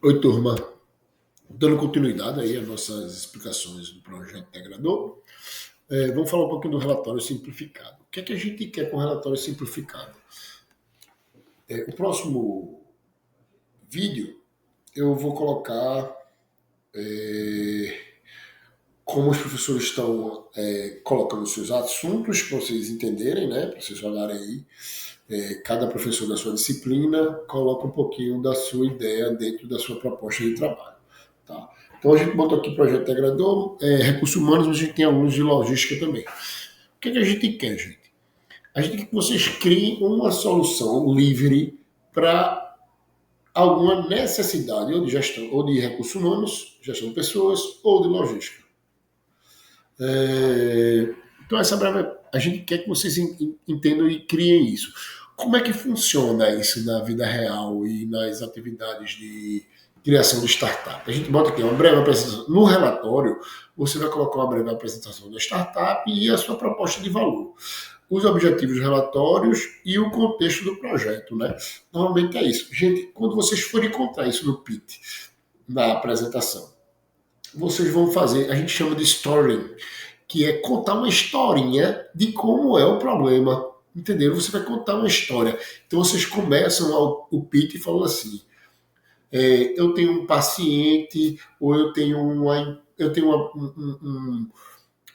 Oi, turma. Dando continuidade aí às nossas explicações do projeto integrador, vamos falar um pouquinho do relatório simplificado. O que é que a gente quer com o relatório simplificado? O próximo vídeo eu vou colocar como os professores estão colocando seus assuntos para vocês entenderem, né? Para vocês olharem aí. Cada professor da sua disciplina coloca um pouquinho da sua ideia dentro da sua proposta de trabalho. Tá? Então a gente botou aqui projeto integrador, recursos humanos, mas a gente tem alunos de logística também. O que, é que a gente quer, gente? A gente quer que vocês criem uma solução livre para alguma necessidade, ou de gestão, ou de recursos humanos, gestão de pessoas, ou de logística. Então, essa breve, a gente quer que vocês entendam e criem isso. Como é que funciona isso na vida real e nas atividades de criação de startup? A gente bota aqui uma breve apresentação. No relatório, você vai colocar uma breve apresentação da startup e a sua proposta de valor, os objetivos relatórios e o contexto do projeto, né? Normalmente é isso. Gente, quando vocês forem encontrar isso no pitch, na apresentação, vocês vão fazer, a gente chama de storytelling, que é contar uma historinha de como é o problema. Entendeu? Você vai contar uma história. Então vocês começam o pitch falando assim: eu tenho um paciente, ou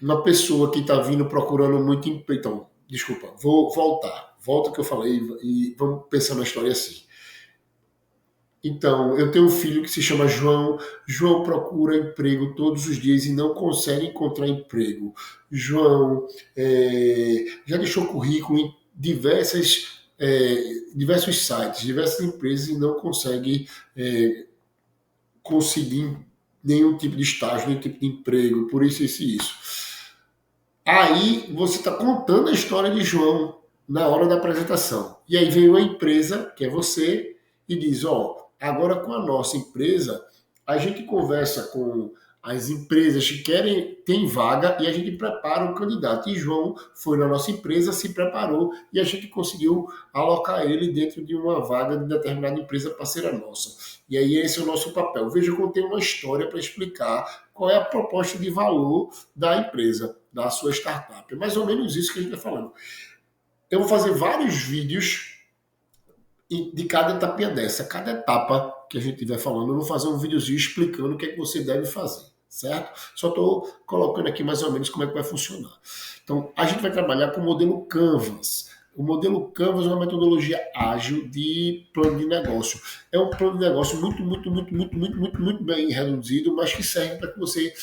uma pessoa que está vindo procurando muito emprego. Então, desculpa, vou voltar. Volta o que eu falei e vamos pensar na história assim. Então, eu tenho um filho que se chama João. João procura emprego todos os dias e não consegue encontrar emprego. João já deixou currículo em diversos sites, diversas empresas e não consegue conseguir nenhum tipo de estágio, nenhum tipo de emprego, por isso e isso. Aí você está contando a história de João na hora da apresentação. E aí vem uma empresa, que é você, e diz: ó, agora com a nossa empresa, a gente conversa com as empresas que querem, tem vaga, e a gente prepara o candidato. E João foi na nossa empresa, se preparou, e a gente conseguiu alocar ele dentro de uma vaga de determinada empresa parceira nossa. E aí esse é o nosso papel. Veja como tem uma história para explicar qual é a proposta de valor da empresa, da sua startup. É mais ou menos isso que a gente está falando. Eu vou fazer vários vídeos de cada etapinha dessa. Cada etapa que a gente estiver falando, eu vou fazer um videozinho explicando o que é que você deve fazer, certo? Só estou colocando aqui mais ou menos como é que vai funcionar. Então, a gente vai trabalhar com o modelo Canvas. O modelo Canvas é uma metodologia ágil de plano de negócio. É um plano de negócio muito bem reduzido, mas que serve para que você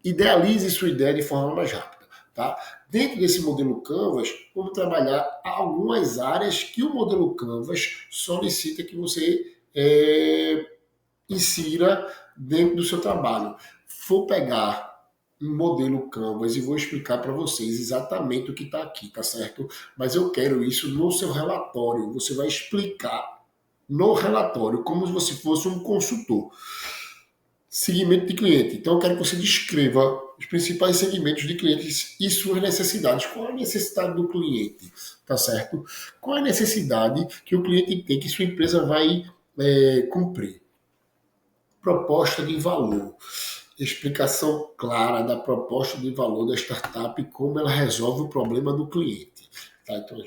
idealize sua ideia de forma mais rápida. Tá? Dentro desse modelo Canvas, vamos trabalhar algumas áreas que o modelo Canvas solicita que você insira dentro do seu trabalho. Vou pegar um modelo Canvas e vou explicar para vocês exatamente o que está aqui, tá certo? Mas eu quero isso no seu relatório. Você vai explicar no relatório como se você fosse um consultor. Segmento de cliente. Então, eu quero que você descreva os principais segmentos de clientes e suas necessidades. Qual é a necessidade do cliente? Tá certo? Qual é a necessidade que o cliente tem que sua empresa vai cumprir? Proposta de valor. Explicação clara da proposta de valor da startup e como ela resolve o problema do cliente. Tá? Então,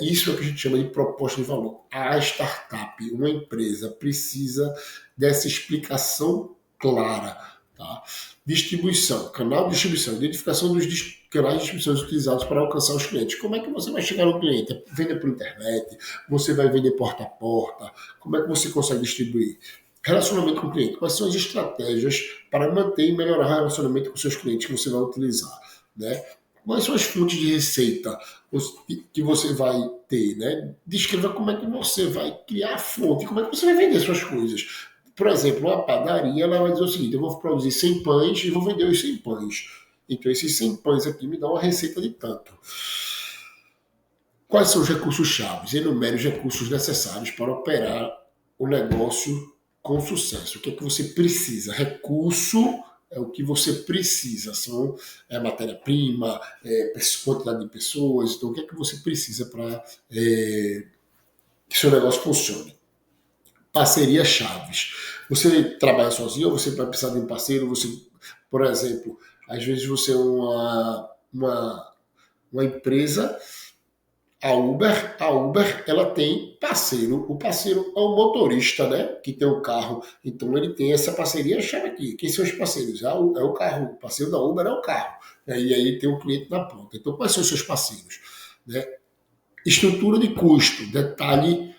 isso é o que a gente chama de proposta de valor. A startup, uma empresa, precisa dessa explicação clara. Tá? Distribuição, canal de distribuição, identificação dos canais de distribuição utilizados para alcançar os clientes. Como é que você vai chegar no cliente? Vender por internet? Você vai vender porta a porta? Como é que você consegue distribuir? Relacionamento com o cliente. Quais são as estratégias para manter e melhorar o relacionamento com seus clientes que você vai utilizar? Né? Quais são as fontes de receita que você vai ter? Né? Descreva como é que você vai criar a fonte, como é que você vai vender suas coisas. Por exemplo, uma padaria ela vai dizer o seguinte: eu vou produzir 100 pães e vou vender os 100 pães. Então, esses 100 pães aqui me dão uma receita de tanto. Quais são os recursos-chave? Enumere os recursos necessários para operar o negócio com sucesso. O que é que você precisa? Recurso é o que você precisa. São matéria-prima, quantidade de pessoas. Então, o que é que você precisa para que seu negócio funcione? Parcerias chaves. Você trabalha sozinho ou você vai precisar de um parceiro? Você, por exemplo, às vezes você é uma empresa, a Uber, ela tem parceiro. O parceiro é o motorista, né? Que tem o carro. Então ele tem essa parceria, chama aqui. Quem são os parceiros? É o carro. O parceiro da Uber é o carro. E aí tem o cliente na ponta. Então, quais são os seus parceiros? Né? Estrutura de custo. Detalhe,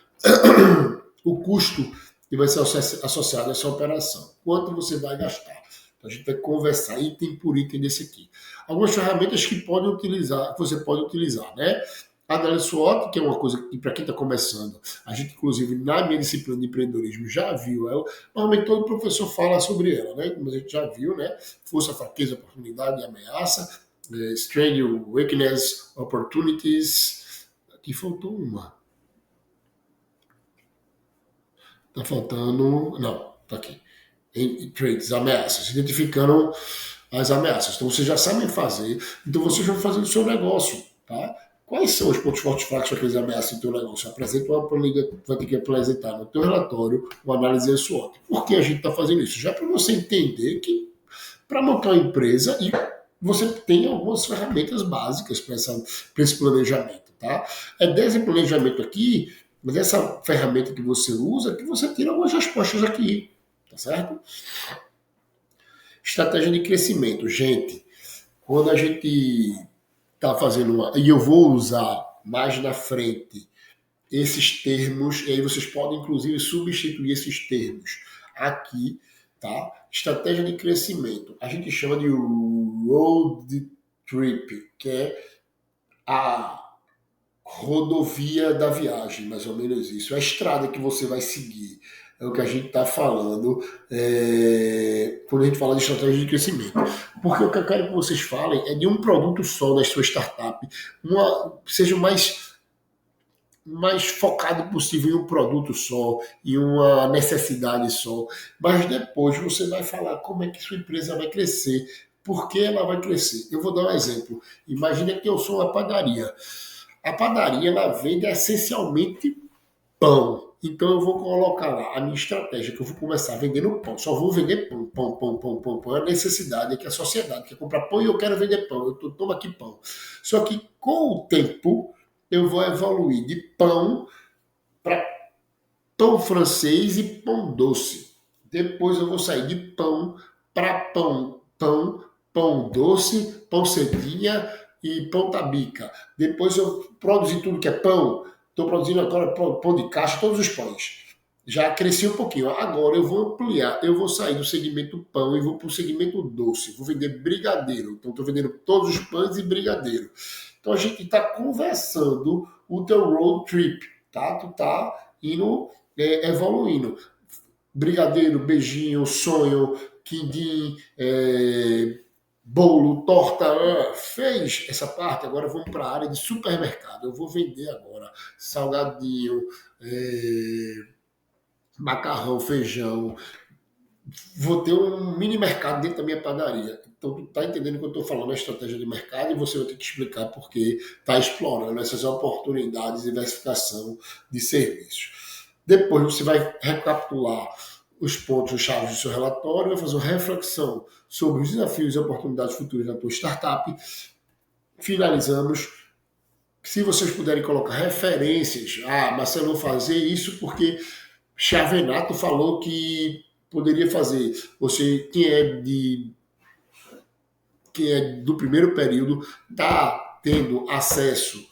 o custo que vai ser associado a essa operação. Quanto você vai gastar? Então, a gente vai conversar item por item desse aqui. Algumas ferramentas que podem utilizar, que você pode utilizar, né? A análise SWOT, que é uma coisa que, para quem está começando, a gente, inclusive, na minha disciplina de empreendedorismo, já viu ela. Normalmente, todo professor fala sobre ela, né? Mas a gente já viu, né? Força, fraqueza, oportunidade e ameaça. Strength, weakness, opportunities. Aqui faltou uma. Tá faltando. Não, tá aqui. Em traits, ameaças. Identificando as ameaças. Então, vocês já sabem fazer. Então, vocês vão fazer o seu negócio, tá? Quais são os pontos fortes e fracos daqueles ameaças no teu negócio? Apresenta uma planilha, vai ter que apresentar no teu relatório uma análise SWOT. Por que a gente está fazendo isso? Já para você entender que para montar uma empresa e você tem algumas ferramentas básicas para esse planejamento, tá? É desse planejamento aqui, dessa ferramenta que você usa, que você tira algumas respostas aqui, tá certo? Estratégia de crescimento. Gente, quando a gente está fazendo uma. E eu vou usar mais na frente esses termos, e aí vocês podem, inclusive, substituir esses termos aqui, tá? Estratégia de crescimento. A gente chama de road trip, que é a rodovia da viagem, mais ou menos isso. A estrada que você vai seguir. É o que a gente está falando quando a gente fala de estratégia de crescimento. Porque o que eu quero que vocês falem é de um produto só da sua startup. Seja o mais focado possível em um produto só, em uma necessidade só. Mas depois você vai falar como é que sua empresa vai crescer, por que ela vai crescer. Eu vou dar um exemplo. Imagina que eu sou uma padaria. A padaria ela vende essencialmente pão. Então eu vou colocar lá a minha estratégia, que eu vou começar vendendo pão. Só vou vender pão, pão, pão, pão, pão, pão. É a necessidade, é que a sociedade quer comprar pão e eu quero vender pão. Toma aqui pão. Só que com o tempo eu vou evoluir de pão para pão francês e pão doce. Depois eu vou sair de pão para pão doce, pão cedinha e pão tabica. Depois eu produzi tudo que é pão. Estou produzindo agora pão de caixa, todos os pães. Já cresci um pouquinho. Agora eu vou ampliar. Eu vou sair do segmento pão e vou para o segmento doce. Vou vender brigadeiro. Então estou vendendo todos os pães e brigadeiro. Então a gente está conversando o teu road trip, tá? Tu tá indo evoluindo. Brigadeiro, beijinho, sonho, quindim, bolo, torta, fez essa parte, agora vamos para a área de supermercado. Eu vou vender agora salgadinho, macarrão, feijão. Vou ter um mini mercado dentro da minha padaria. Então, tu tá entendendo que eu estou falando a estratégia de mercado e você vai ter que explicar porque está explorando essas oportunidades de diversificação de serviços. Depois você vai recapitular os pontos chaves do seu relatório, vai fazer uma reflexão sobre os desafios e oportunidades futuras da tua startup. Finalizamos. Se vocês puderem colocar referências, Marcelo, eu vou fazer isso porque Chavenato falou que poderia fazer. Você, quem é do primeiro período, está tendo acesso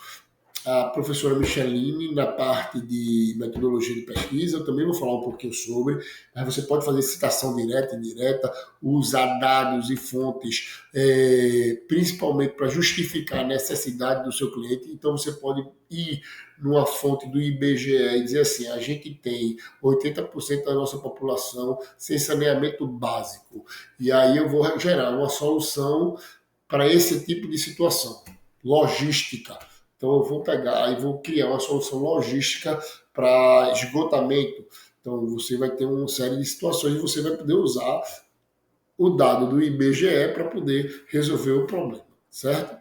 à professora Micheline na parte de metodologia de pesquisa. Eu também vou falar um pouquinho sobre. Mas você pode fazer citação direta e indireta, usar dados e fontes, principalmente para justificar a necessidade do seu cliente. Então você pode ir numa fonte do IBGE e dizer assim, a gente tem 80% da nossa população sem saneamento básico. E aí eu vou gerar uma solução para esse tipo de situação. Logística. Então eu vou pegar e vou criar uma solução logística para esgotamento. Então você vai ter uma série de situações e você vai poder usar o dado do IBGE para poder resolver o problema, certo?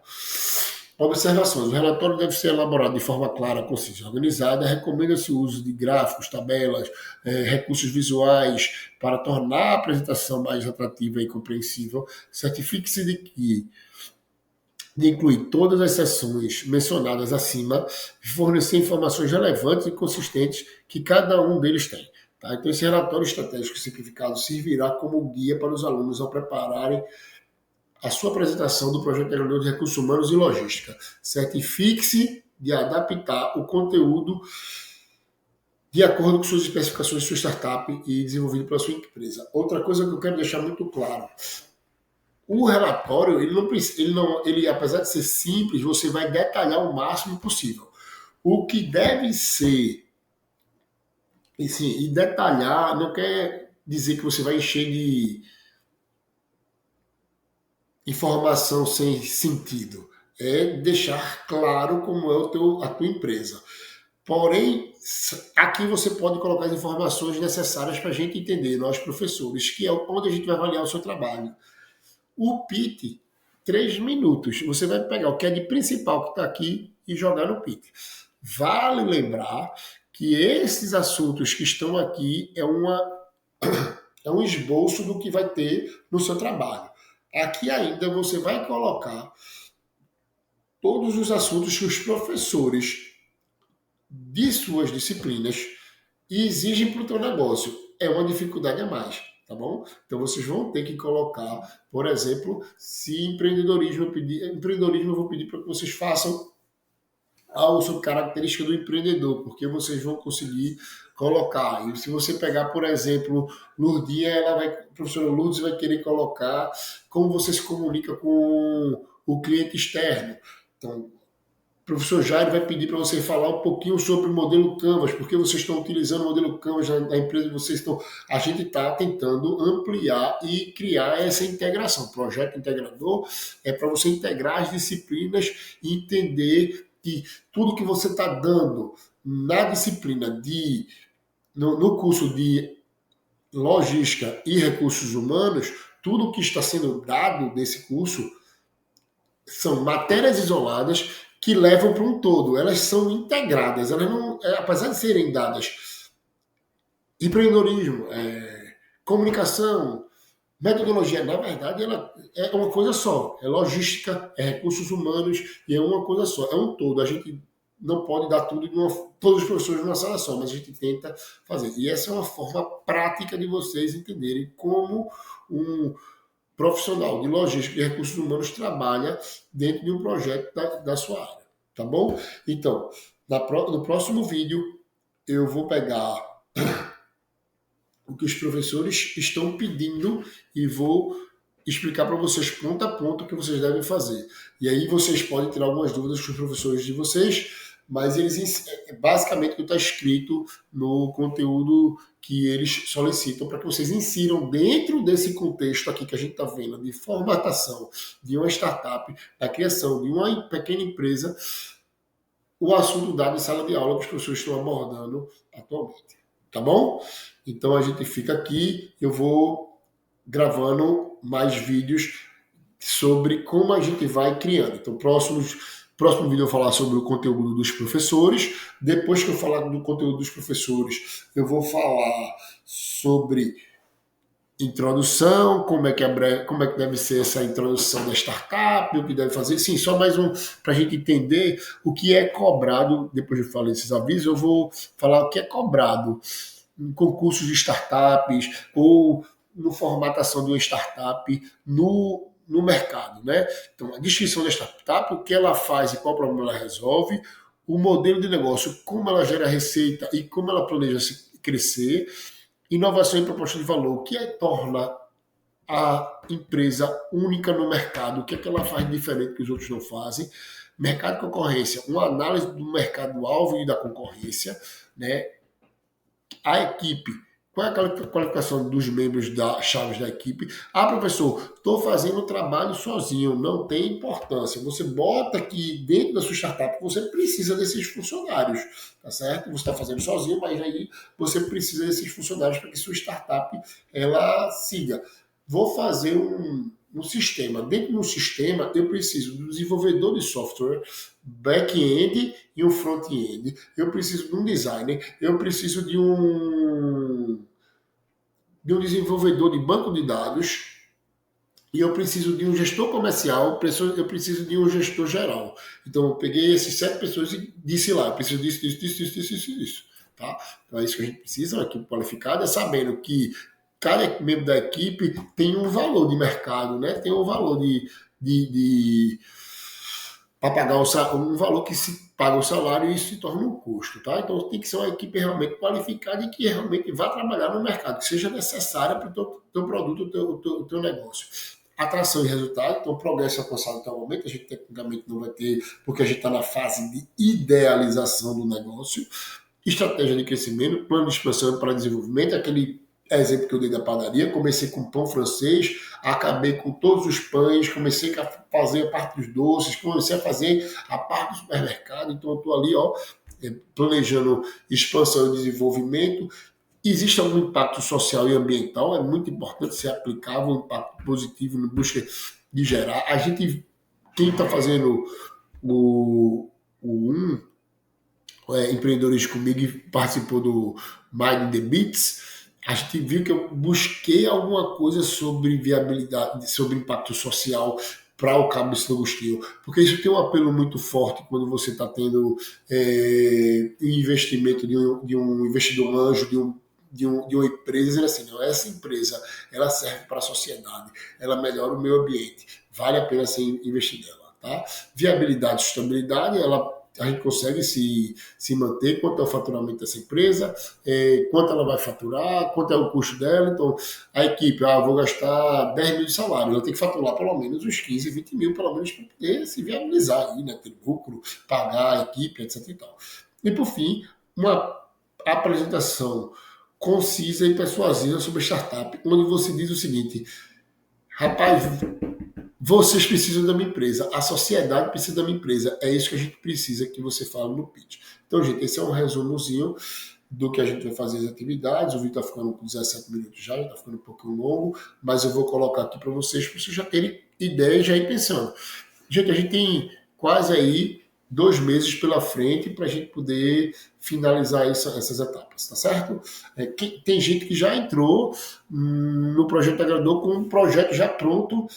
Observações. O relatório deve ser elaborado de forma clara, concisa e organizada. Recomenda-se o uso de gráficos, tabelas, recursos visuais para tornar a apresentação mais atrativa e compreensível. Certifique-se de incluir todas as seções mencionadas acima e fornecer informações relevantes e consistentes que cada um deles tem. Tá? Então, esse relatório estratégico simplificado servirá como guia para os alunos ao prepararem a sua apresentação do projeto integrador de recursos humanos e logística. Certifique-se de adaptar o conteúdo de acordo com suas especificações de sua startup e desenvolvido pela sua empresa. Outra coisa que eu quero deixar muito claro, o relatório, ele apesar de ser simples, você vai detalhar o máximo possível. O que deve ser, e detalhar não quer dizer que você vai encher de informação sem sentido. É deixar claro como é a tua empresa. Porém, aqui você pode colocar as informações necessárias para a gente entender, nós professores, que é onde a gente vai avaliar o seu trabalho. O PIT, 3 minutos. Você vai pegar o que é de principal que está aqui e jogar no PIT. Vale lembrar que esses assuntos que estão aqui é um esboço do que vai ter no seu trabalho. Aqui ainda você vai colocar todos os assuntos que os professores de suas disciplinas exigem para o teu negócio. É uma dificuldade a mais, tá bom? Então vocês vão ter que colocar, por exemplo, se empreendedorismo eu vou pedir para que vocês façam a característica do empreendedor, porque vocês vão conseguir colocar. E se você pegar, por exemplo, Lourdinha, a professora Lourdes vai querer colocar como você se comunica com o cliente externo. Então, o professor Jair vai pedir para você falar um pouquinho sobre o modelo Canvas, porque vocês estão utilizando o modelo Canvas na empresa de vocês. Estão, a gente está tentando ampliar e criar essa integração. O projeto integrador é para você integrar as disciplinas e entender que tudo que você está dando na disciplina no curso de logística e recursos humanos, tudo que está sendo dado nesse curso são matérias isoladas que levam para um todo. Elas são integradas. Elas não, apesar de serem dadas empreendedorismo, comunicação, metodologia, na verdade, ela é uma coisa só. É logística, é recursos humanos e é uma coisa só. É um todo. A gente não pode dar todos os professores numa sala só, mas a gente tenta fazer. E essa é uma forma prática de vocês entenderem como um profissional de logística e recursos humanos trabalha dentro de um projeto da sua área. Tá bom? Então, no próximo vídeo, eu vou pegar o que os professores estão pedindo e vou explicar para vocês ponto a ponto o que vocês devem fazer. E aí vocês podem tirar algumas dúvidas com os professores de vocês, mas eles basicamente o que está escrito no conteúdo que eles solicitam para que vocês insiram dentro desse contexto aqui que a gente está vendo, de formatação de uma startup, da criação de uma pequena empresa, o assunto dado em sala de aula que os professores estão abordando atualmente. Tá bom? Então a gente fica aqui, eu vou gravando mais vídeos sobre como a gente vai criando. Então, próximo vídeo eu vou falar sobre o conteúdo dos professores. Depois que eu falar do conteúdo dos professores, eu vou falar sobre introdução, como é que deve ser essa introdução da startup, o que deve fazer. Sim, só mais um para a gente entender o que é cobrado. Depois de falar esses avisos, eu vou falar o que é cobrado em concursos de startups ou no formatação de uma startup no mercado, né? Então, a descrição da startup, o que ela faz e qual problema ela resolve, o modelo de negócio, como ela gera receita e como ela planeja crescer, inovação e proposta de valor, o que torna a empresa única no mercado, o que é que ela faz diferente que os outros não fazem, mercado de concorrência, uma análise do mercado-alvo e da concorrência, né? A equipe, qual é a qualificação dos membros chaves da equipe? Ah, professor, estou fazendo o trabalho sozinho, não tem importância. Você bota que dentro da sua startup você precisa desses funcionários, tá certo? Você está fazendo sozinho, mas aí você precisa desses funcionários para que sua startup ela siga. Vou fazer um sistema. Dentro do sistema, eu preciso do desenvolvedor de software, back-end e um front-end. Eu preciso de um designer, eu preciso de um desenvolvedor de banco de dados, e eu preciso de um gestor comercial, eu preciso de um gestor geral. Então, eu peguei essas 7 pessoas e disse lá, eu preciso disso, disso, disso, disso, disso, disso, disso. Tá? Então, é isso que a gente precisa, uma equipe qualificada, sabendo que cada membro da equipe tem um valor de mercado, né? Tem um valor de para pagar um valor que se paga o salário e isso se torna um custo, tá? Então tem que ser uma equipe realmente qualificada e que realmente vá trabalhar no mercado, que seja necessária para o teu produto, o teu negócio. Atração e resultado, então progresso alcançado até o momento, a gente tecnicamente não vai ter, porque a gente está na fase de idealização do negócio. Estratégia de crescimento, plano de expansão para desenvolvimento, aquele exemplo que eu dei da padaria, comecei com pão francês, acabei com todos os pães, comecei a fazer a parte dos doces, comecei a fazer a parte do supermercado, então eu estou ali, ó, planejando expansão e desenvolvimento. Existe algum impacto social e ambiental, é muito importante ser aplicável, um impacto positivo no busca de gerar. A gente, quem está fazendo o empreendedores comigo e participou do Mind the Beats, a gente viu que eu busquei alguma coisa sobre viabilidade, sobre impacto social para o Cabo de São Agostinho, porque isso tem um apelo muito forte quando você está tendo investimento de um investidor anjo, de uma empresa, dizendo assim, não, essa empresa ela serve para a sociedade, ela melhora o meio ambiente, vale a pena ser investir nela. Tá? Viabilidade e sustentabilidade, a gente consegue se manter, quanto é o faturamento dessa empresa, quanto ela vai faturar, quanto é o custo dela. Então, a equipe, vou gastar 10 mil de salário, ela tem que faturar pelo menos uns 15, 20 mil, pelo menos, para poder se viabilizar aí, né? Ter lucro, pagar a equipe, etc. E tal. E, por fim, uma apresentação concisa e persuasiva sobre startup, onde você diz o seguinte: rapaz, vocês precisam da minha empresa, a sociedade precisa da minha empresa. É isso que a gente precisa que você fale no pitch. Então, gente, esse é um resumozinho do que a gente vai fazer as atividades. O vídeo está ficando com 17 minutos já está ficando um pouquinho longo, mas eu vou colocar aqui para vocês já terem ideia e já ir pensando. Gente, a gente tem quase aí 2 meses pela frente para a gente poder finalizar essas etapas, tá certo? Tem gente que já entrou no projeto agrador com um projeto já pronto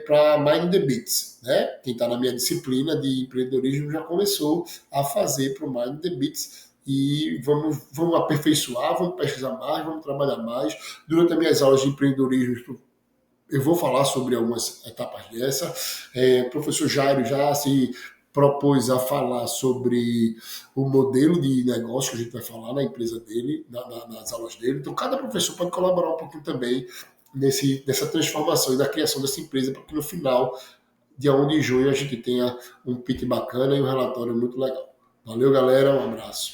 para Mind the Beats, né? Quem está na minha disciplina de empreendedorismo já começou a fazer para o Mind the Beats e vamos aperfeiçoar, vamos pesquisar mais, vamos trabalhar mais. Durante as minhas aulas de empreendedorismo, eu vou falar sobre algumas etapas dessa. O professor Jairo já se propôs a falar sobre o modelo de negócio que a gente vai falar na empresa dele, nas aulas dele. Então, cada professor pode colaborar um pouquinho também nessa transformação e da criação dessa empresa, para que no final, dia 1 de junho, a gente tenha um pitch bacana e um relatório muito legal. Valeu, galera. Um abraço.